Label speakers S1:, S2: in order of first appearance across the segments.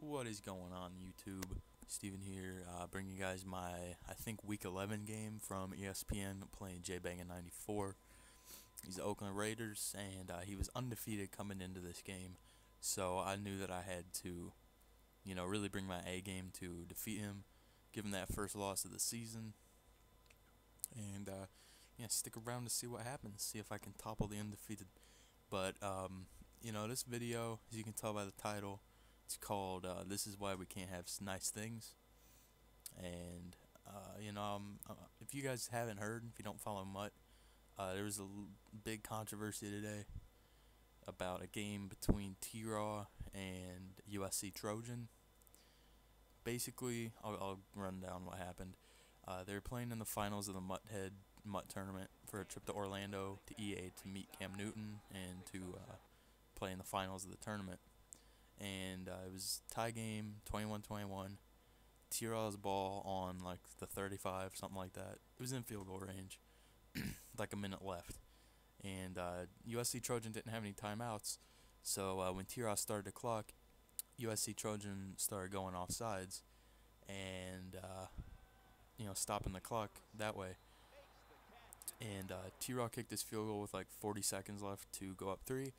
S1: What is going on, YouTube? Steven here, bringing you guys my, I think, Week 11 game from ESPN, playing JayBanga94. He's the Oakland Raiders, and he was undefeated coming into this game, so I knew that I had to, really bring my A game to defeat him, give him that first loss of the season, and, stick around to see what happens, see if I can topple the undefeated. But, this video, as you can tell by the title, it's called This Is Why We Can't Have Nice Things. And, if you guys haven't heard, if you don't follow Mutt, there was a big controversy today about a game between T-Raw and USC Trojan. Basically, I'll run down what happened. They were playing in the finals of the Mutt tournament for a trip to Orlando to EA to meet Cam Newton and to play in the finals of the tournament. And it was tie game, 21-21. T-Raw's ball on like the 35, something like that. It was in field goal range, like a minute left. And USC Trojan didn't have any timeouts, so when T-Raw started the clock, USC Trojan started going off sides and stopping the clock that way. And T-Raw kicked his field goal with like 40 seconds left to go up 3,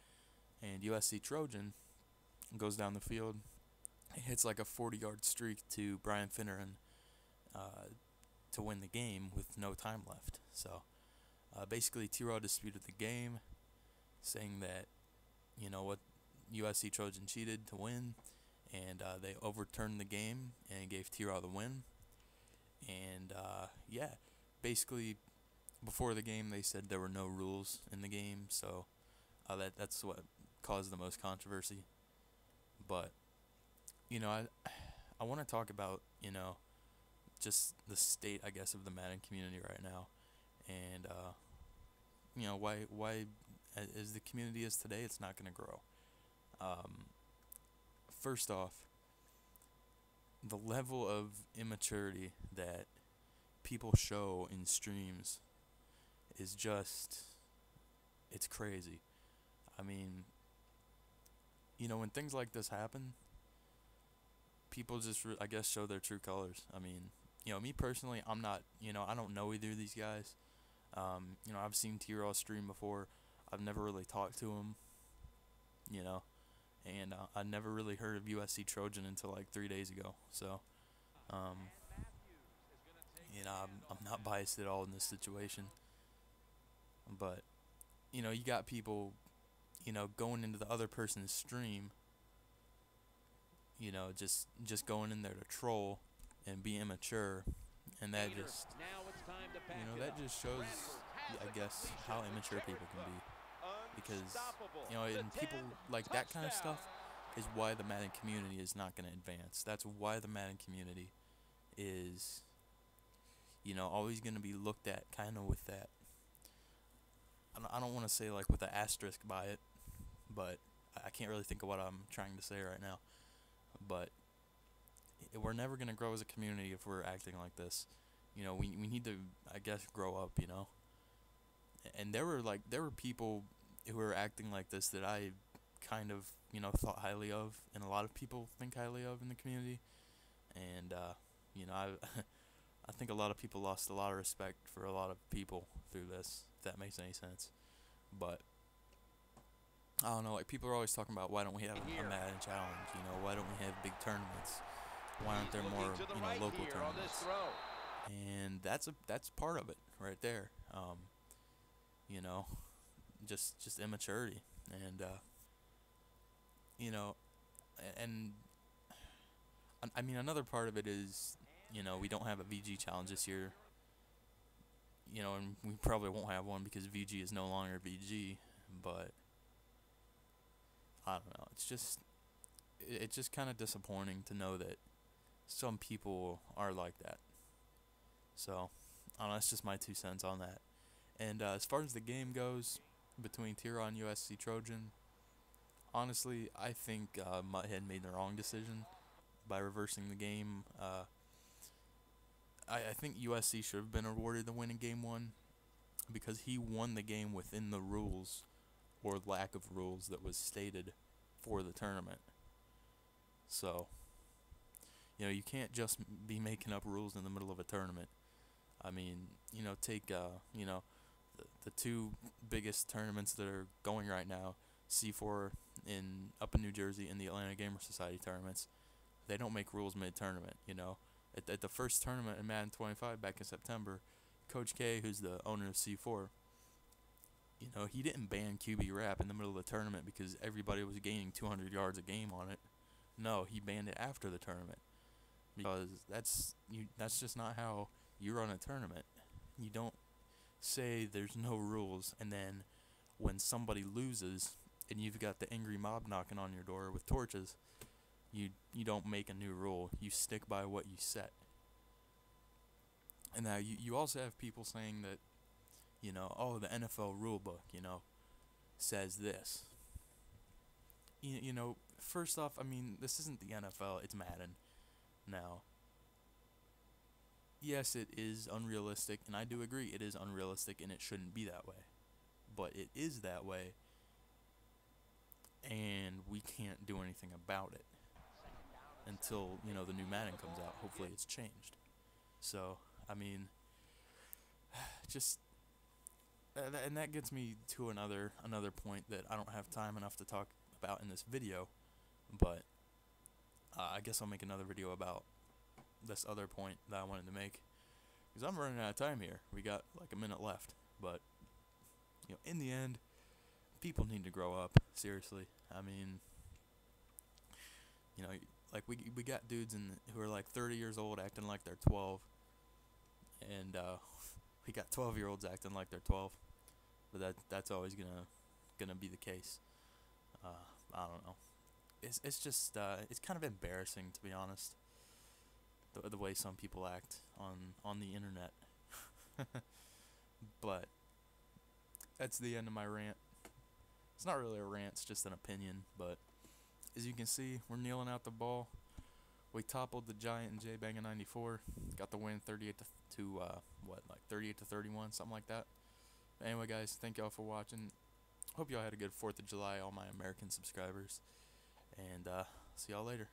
S1: and USC Trojan goes down the field, hits like a 40-yard streak to Brian Finneran to win the game with no time left. So basically T-Raw disputed the game, saying that USC Trojan cheated to win, and they overturned the game and gave T-Raw the win. And basically before the game they said there were no rules in the game, so that's what caused the most controversy. But I want to talk about just the state, I guess, of the Madden community right now, and why as the community is today, it's not going to grow. First off, the level of immaturity that people show in streams is it's crazy. I mean, when things like this happen, people just, I guess, show their true colors. I mean, me personally, I'm not, I don't know either of these guys. I've seen T-Raw stream before. I've never really talked to him, and I never really heard of USC Trojan until like 3 days ago. So, I'm not biased at all in this situation. But, you got people, going into the other person's stream, just going in there to troll and be immature, and that just shows, I guess, how immature people can be, because and people like that kind of stuff is why the Madden community is not going to advance. That's why the Madden community is always going to be looked at kind of with that, I don't want to say like with an asterisk by it, but I can't really think of what I'm trying to say right now. But we're never going to grow as a community if we're acting like this. We need to, I guess, grow up, And there were people who were acting like this that I kind of, thought highly of, and a lot of people think highly of in the community. And, I think a lot of people lost a lot of respect for a lot of people through this, if that makes any sense. But I don't know, like, people are always talking about, why don't we have a Madden challenge, why don't we have big tournaments, why aren't there more, local tournaments, and that's part of it right there, just immaturity, and, and, I mean, another part of it is, we don't have a VG challenge this year, and we probably won't have one because VG is no longer VG, but I don't know, it's just kind of disappointing to know that some people are like that. So, I don't know, that's just my 2 cents on that. And as far as the game goes, between T-Raw and USC Trojan, honestly, I think Mutthead made the wrong decision by reversing the game. I think USC should have been awarded the win in Game 1, because he won the game within the rules, or lack of rules, that was stated for the tournament. So, You can't just be making up rules in the middle of a tournament. I mean, take the two biggest tournaments that are going right now, C4 in up in New Jersey and the Atlanta Gamer Society tournaments. They don't make rules mid-tournament. At the first tournament in Madden 25 back in September, Coach K, who's the owner of C4, he didn't ban QB rap in the middle of the tournament because everybody was gaining 200 yards a game on it. No, he banned it after the tournament because that's just not how you run a tournament. You don't say there's no rules, and then when somebody loses and you've got the angry mob knocking on your door with torches, you don't make a new rule. You stick by what you set. And now you also have people saying that, oh, the NFL rule book, says this. First off, I mean, this isn't the NFL, it's Madden. Now, yes, it is unrealistic, and I do agree it is unrealistic and it shouldn't be that way. But it is that way, and we can't do anything about it until, the new Madden comes out. Hopefully it's changed. So, I mean, just, and that gets me to another point that I don't have time enough to talk about in this video, but I guess I'll make another video about this other point that I wanted to make, because I'm running out of time here. We got like a minute left, but in the end, people need to grow up. Seriously, I mean, like we got dudes who are like 30 years old acting like they're 12, and we got 12-year-olds acting like they're 12, but that's always gonna be the case. I don't know. It's just it's kind of embarrassing, to be honest, the way some people act on the internet. But that's the end of my rant. It's not really a rant, it's just an opinion. But as you can see, we're kneeling out the ball. We toppled the giant in JayBanga94. Got the win 38 to 38 to 31, something like that. But anyway, guys, thank y'all for watching. Hope y'all had a good 4th of July, all my American subscribers. And see y'all later.